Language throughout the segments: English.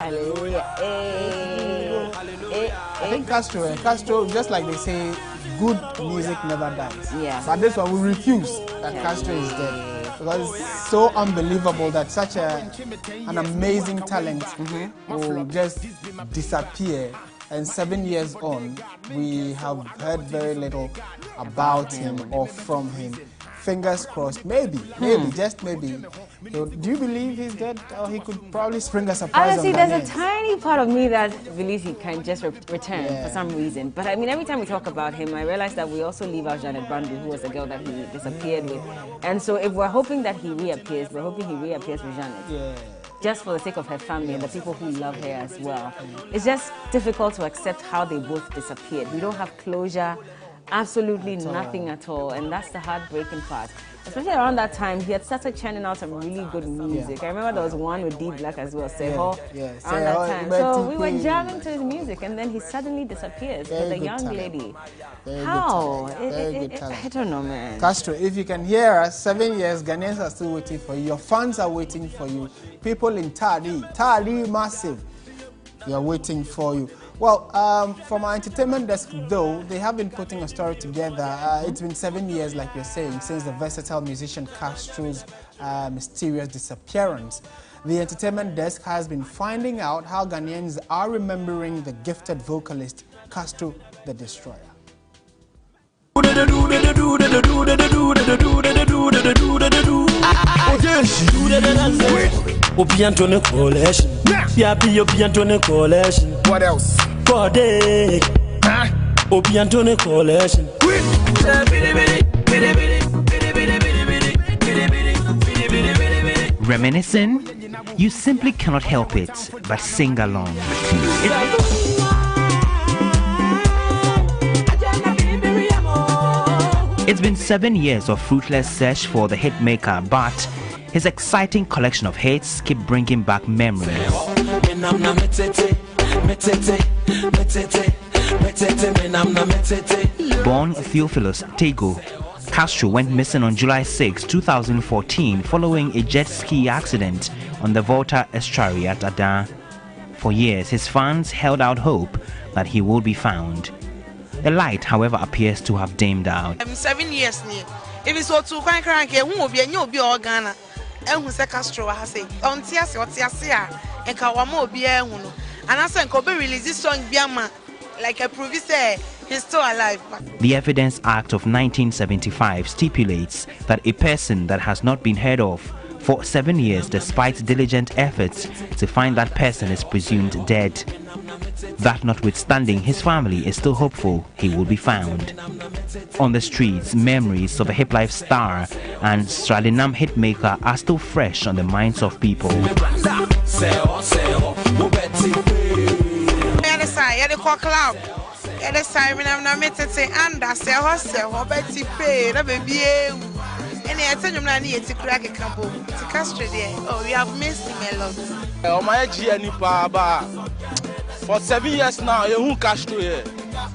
Hallelujah. I think Castro, just like they say, good music never dies. Yeah. But this one, we refuse that Castro is dead. Because it's so unbelievable that such an amazing talent will just disappear. And 7 years on, we have heard very little about him or from him. Fingers crossed, maybe, just maybe. So, do you believe he's dead, or he could probably spring a surprise? Honestly, there's a tiny part of me that believes he can just return for some reason. But I mean, every time we talk about him, I realize that we also leave out Janet Brandy, who was the girl that he disappeared with. And so if we're hoping that he reappears, we're hoping he reappears with Janet. Yeah. Just for the sake of her family and the people who love her as well. It's just difficult to accept how they both disappeared. We don't have closure, absolutely nothing at all. And that's the heartbreaking part. Especially around that time, he had started churning out some really good music. I remember there was one with D Black as well, around that time. So we were jamming to his music, and then he suddenly disappears with a young lady. How? I don't know, man. Castro, if you can hear us, 7 years, Ghanaians are still waiting for you. Your fans are waiting for you. People in Tari massive, they are waiting for you. Well, from our entertainment desk, though, they have been putting a story together. It's been 7 years, like you're saying, since the versatile musician Castro's mysterious disappearance. The entertainment desk has been finding out how Ghanaians are remembering the gifted vocalist Castro the Destroyer. What else? Reminiscing? You simply cannot help it but sing along. It's been 7 years of fruitless search for the hitmaker, but his exciting collection of hits keep bringing back memories. Born Theophilus Tego, Castro went missing on July 6, 2014 following a jet ski accident on the Volta estuary at Adan. For years, his fans held out hope that he would be found. The light, however, appears to have dimmed out. 7 years near. If it's all too quite cranky, who will be a new be organa? And who said Castro has say, on Tias or Tiasia, and Kawamo be a huno. And I said, Kobe release this song Biama like a provisor. He's still alive. The Evidence Act of 1975 stipulates that a person that has not been heard of for 7 years despite diligent efforts to find that person is presumed dead. That notwithstanding, his family is still hopeful he will be found. On the streets, memories of a hip life star and Stralinam hitmaker are still fresh on the minds of people. Oh, we have missed him a lot. For 7 years now, you Castro here.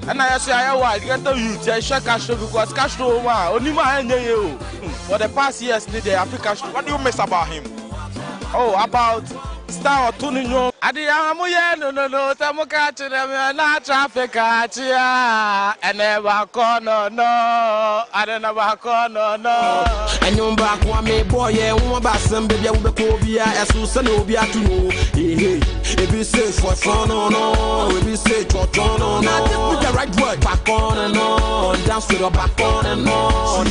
And I say I get the youth, I share Castro because Castro only my you. For the past years, they have Castro. What do you miss about him? Oh, about Star or Tuning. Adiamuya, no, Tamuka to them, not traffic, and never corner, no, I don't never corner, no. And you back one me boy, one back some baby, will be Cobia, as Susan will be at you. If you say for fun, no, if you say for fun, no, with the right word, back on and on, dance to the back on and on.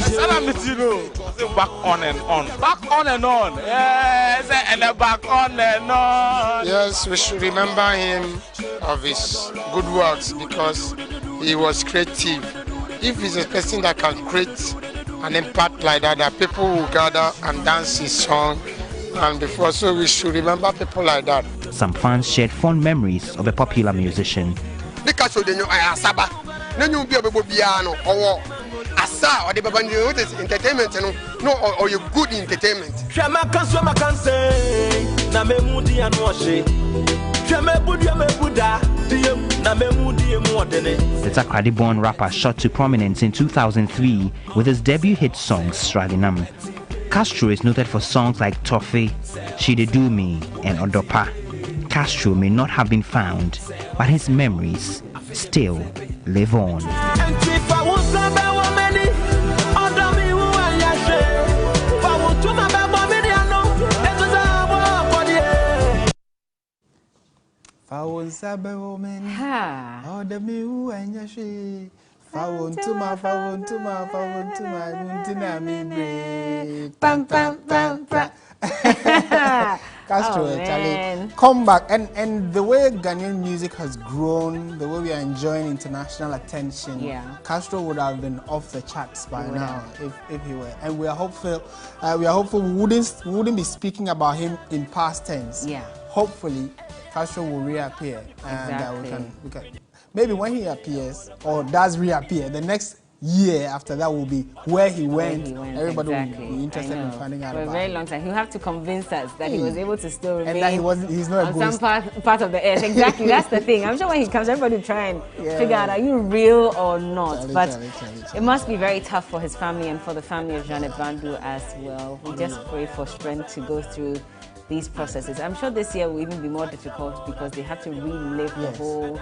Back on and on, back on and on, yes, and then back on and on. Yes, we should remember him of his good works because he was creative. If he's a person that can create an impact like that, that people will gather and dance his song and before, so we should remember people like that. Some fans shared fond memories of a popular musician. Asa or the Babandi is entertainment, no, or you good entertainment. The Takrady-born rapper shot to prominence in 2003 with his debut hit song Stralinam. Castro is noted for songs like Toffee, She De Do Me, and Odopa. Castro may not have been found, but his memories still live on. Castro, Charlie, come back. And the way Ghanaian music has grown, the way we are enjoying international attention, Castro would have been off the charts by now if he were. And we are hopeful. We wouldn't be speaking about him in past tense. Yeah. Hopefully, Castro will reappear, and we can maybe when he appears or does reappear, the next year after that will be where he went. Everybody will be interested in finding out for about a very him. long time. He'll have to convince us that he was able to still remain and that he's not a ghost. some part of the earth. Exactly, that's the thing. I'm sure when he comes, everybody will try and figure out, are you real or not? Charlie. It must be very tough for his family and for the family of Janet Bandu as well. We just pray for strength to go through these processes. I'm sure this year will even be more difficult because they have to relive the whole,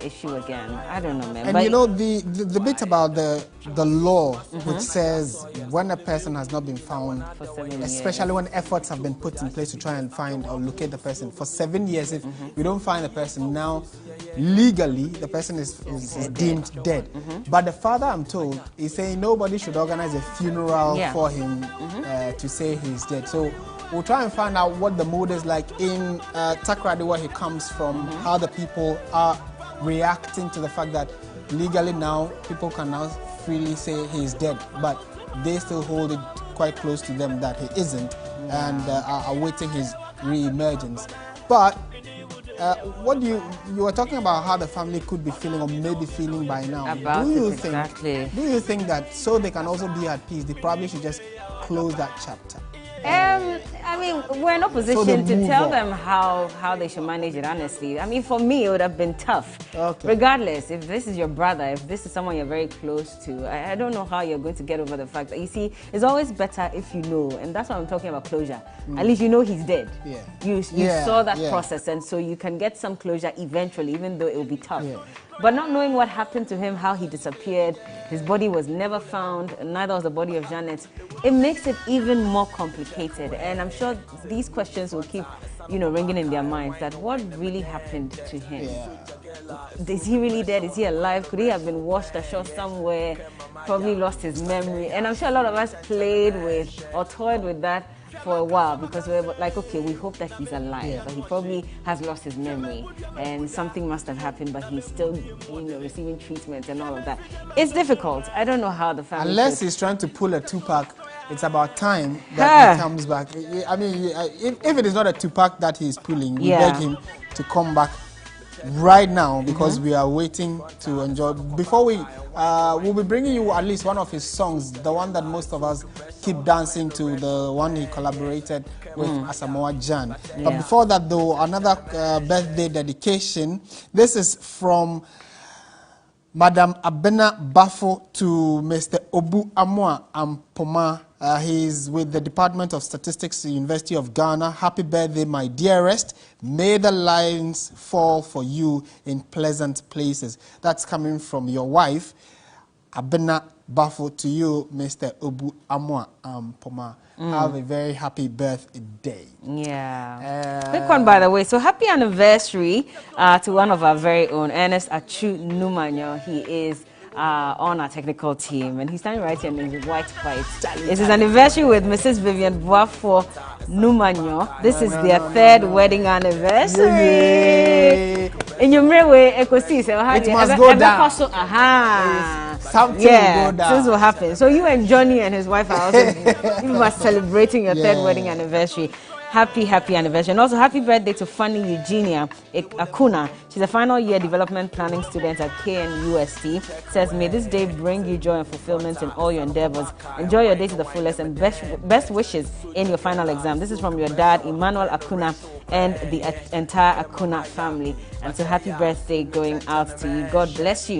issue again. I don't know, man. And but you know the bit about the law which says when a person has not been found, for 7 years. especially when efforts have been put in place to try and find or locate the person for 7 years, if we don't find the person now, legally the person is deemed dead. But the father, I'm told, is saying nobody should organize a funeral for him to say he's dead. So we'll try and find out what the mood is like in Takoradi, where he comes from, how the people are reacting to the fact that legally now people can now freely say he's dead, but they still hold it quite close to them that he isn't, and are awaiting his re-emergence. But what you were talking about how the family could be feeling or maybe feeling by now. Do you think that so they can also be at peace, they probably should just close that chapter? I mean, we're in a position to tell them how they should manage it, honestly. I mean, for me, it would have been tough. Regardless, if this is your brother, if this is someone you're very close to, I don't know how you're going to get over the fact that, you see, it's always better if you know, and that's why I'm talking about closure. At least you know he's dead. You saw that process, and so you can get some closure eventually, even though it will be tough. But not knowing what happened to him, how he disappeared, his body was never found, neither was the body of Janet, it makes it even more complicated. And I'm sure these questions will keep, ringing in their minds, that what really happened to him? Is he really dead? Is he alive? Could he have been washed ashore somewhere? Probably lost his memory. And I'm sure a lot of us played with or toyed with that for a while, because we were like, okay, we hope that he's alive, but he probably has lost his memory and something must have happened, but he's still, receiving treatment and all of that. It's difficult. I don't know how the family. Unless he's trying to pull a Tupac, it's about time that he comes back. I mean, if it is not a Tupac that he's pulling, we beg him to come back right now, because we are waiting to enjoy. Before we'll be bringing you at least one of his songs, the one that most of us keep dancing to, the one he collaborated with Asamoah Gyan. But before that, though, another birthday dedication. This is from Madam Abena Bafo to Mr. Obu Amwa Ampoma. He's with the Department of Statistics, University of Ghana. Happy birthday, my dearest. May the lines fall for you in pleasant places. That's coming from your wife, Abena Bafo, to you, Mr. Obu Amwa Ampoma. Have a very happy birthday. Quick one, by the way. So happy anniversary to one of our very own, Ernest Achu Numanyo. He is on our technical team, and he's standing right here in his white. It's his anniversary with Mrs. Vivian Boafo Numanyo. This is their third wedding anniversary. In your way, it must go down. Something will go down. This will happen. So you and Johnny and his wife are also you are celebrating your third wedding anniversary. Happy anniversary. And also happy birthday to Fanny Eugenia Akuna. She's a final year development planning student at KNUST. Says, may this day bring you joy and fulfillment in all your endeavors. Enjoy your day to the fullest, and best wishes in your final exam. This is from your dad, Emmanuel Akuna, and the entire Akuna family. And so happy birthday going out to you. God bless you.